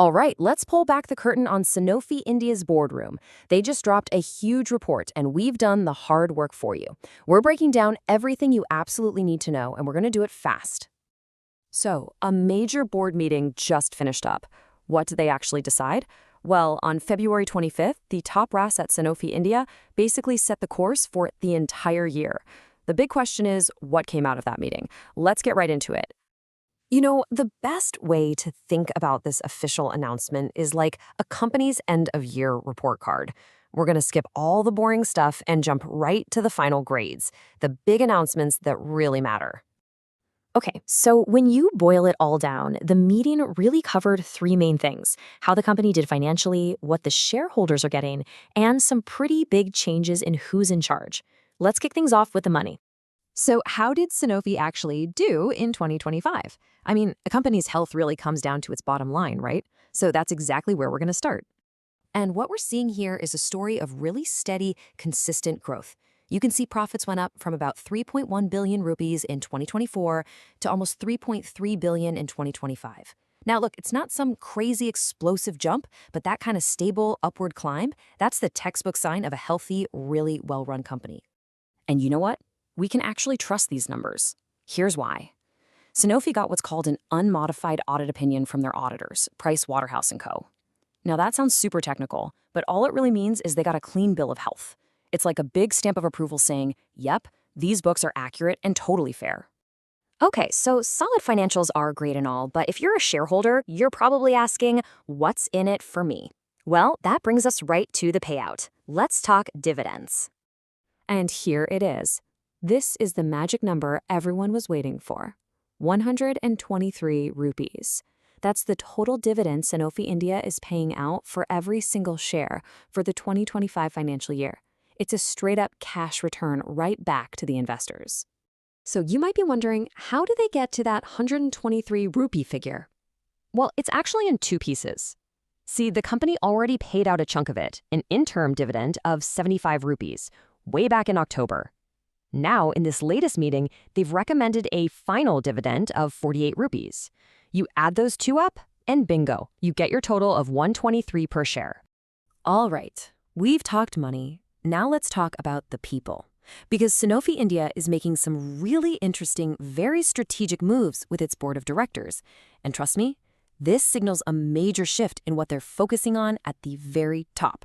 All right, let's pull back the curtain on Sanofi India's boardroom. They just dropped a huge report, and we've done the hard work for you. We're breaking down everything you absolutely need to know, and we're going to do it fast. So, a major board meeting just finished up. What did they actually decide? Well, on February 25th, the top brass at Sanofi India basically set the course for the entire year. The big question is, what came out of that meeting? Let's get right into it. You know, the best way to think about this official announcement is like a company's end-of-year report card. We're going to skip all the boring stuff and jump right to the final grades, the big announcements that really matter. Okay, so when you boil it all down, the meeting really covered three main things: how the company did financially, what the shareholders are getting, and some pretty big changes in who's in charge. Let's kick things off with the money. So how did Sanofi actually do in 2025? I mean, a company's health really comes down to its bottom line, right? So that's exactly where we're going to start. And what we're seeing here is a story of really steady, consistent growth. You can see profits went up from about 3.1 billion rupees in 2024 to almost 3.3 billion in 2025. Now, look, it's not some crazy explosive jump, but that kind of stable upward climb, that's the textbook sign of a healthy, really well-run company. And you know what? We can actually trust these numbers. Here's why. Sanofi got what's called an unmodified audit opinion from their auditors, Price Waterhouse & Co. Now that sounds super technical, but all it really means is they got a clean bill of health. It's like a big stamp of approval saying, yep, these books are accurate and totally fair. Okay, so solid financials are great and all, but if you're a shareholder, you're probably asking, what's in it for me? Well, that brings us right to the payout. Let's talk dividends. And here it is. This is the magic number everyone was waiting for. 123 rupees. That's the total dividend Sanofi India is paying out for every single share for the 2025 financial year. It's a straight-up cash return right back to the investors. So you might be wondering, how do they get to that 123 rupee figure? Well, it's actually in two pieces. See, the company already paid out a chunk of it, an interim dividend of 75 rupees, way back in October. Now, in this latest meeting, they've recommended a final dividend of 48 rupees. You add those two up, and bingo, you get your total of 123 per share. All right, we've talked money. Now let's talk about the people. Because Sanofi India is making some really interesting, very strategic moves with its board of directors. And trust me, this signals a major shift in what they're focusing on at the very top.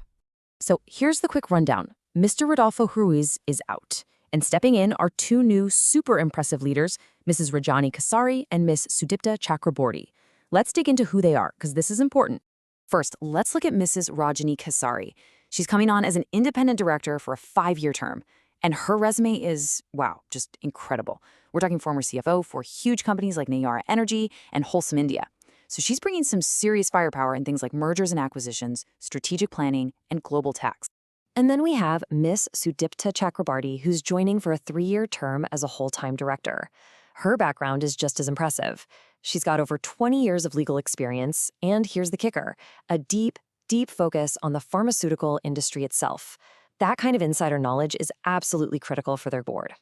So here's the quick rundown. Mr. Rodolfo Ruiz is out. And stepping in are two new super impressive leaders, Mrs. Rajani Kasari and Ms. Sudipta Chakraborty. Let's dig into who they are, because this is important. First, let's look at Mrs. Rajani Kasari. She's coming on as an independent director for a 5-year term. And her resume is, wow, just incredible. We're talking former CFO for huge companies like Nayara Energy and Wholesome India. So she's bringing some serious firepower in things like mergers and acquisitions, strategic planning, and global tax. And then we have Miss Sudipta Chakrabarty, who's joining for a 3-year term as a whole-time director. Her background is just as impressive. She's got over 20 years of legal experience, and here's the kicker, a deep, deep focus on the pharmaceutical industry itself. That kind of insider knowledge is absolutely critical for their board.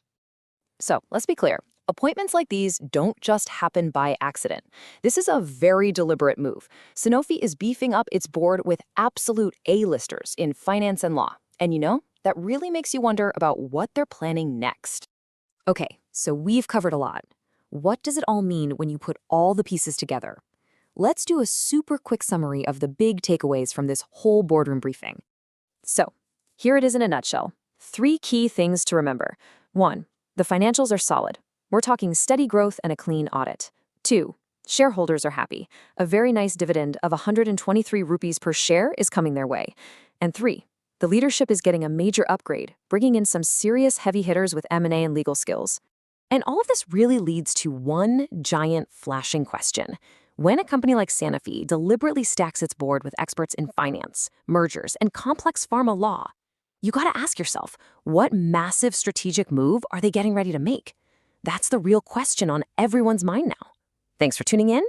So let's be clear. Appointments like these don't just happen by accident. This is a very deliberate move. Sanofi is beefing up its board with absolute A-listers in finance and law. And you know, that really makes you wonder about what they're planning next. Okay, so we've covered a lot. What does it all mean when you put all the pieces together? Let's do a super quick summary of the big takeaways from this whole boardroom briefing. So, here it is in a nutshell. 3 key things to remember. 1, the financials are solid. We're talking steady growth and a clean audit. 2, shareholders are happy. A very nice dividend of 123 rupees per share is coming their way. And 3, the leadership is getting a major upgrade, bringing in some serious heavy hitters with M&A and legal skills. And all of this really leads to one giant flashing question. When a company like Sanofi deliberately stacks its board with experts in finance, mergers, and complex pharma law, you gotta ask yourself, what massive strategic move are they getting ready to make? That's the real question on everyone's mind now. Thanks for tuning in.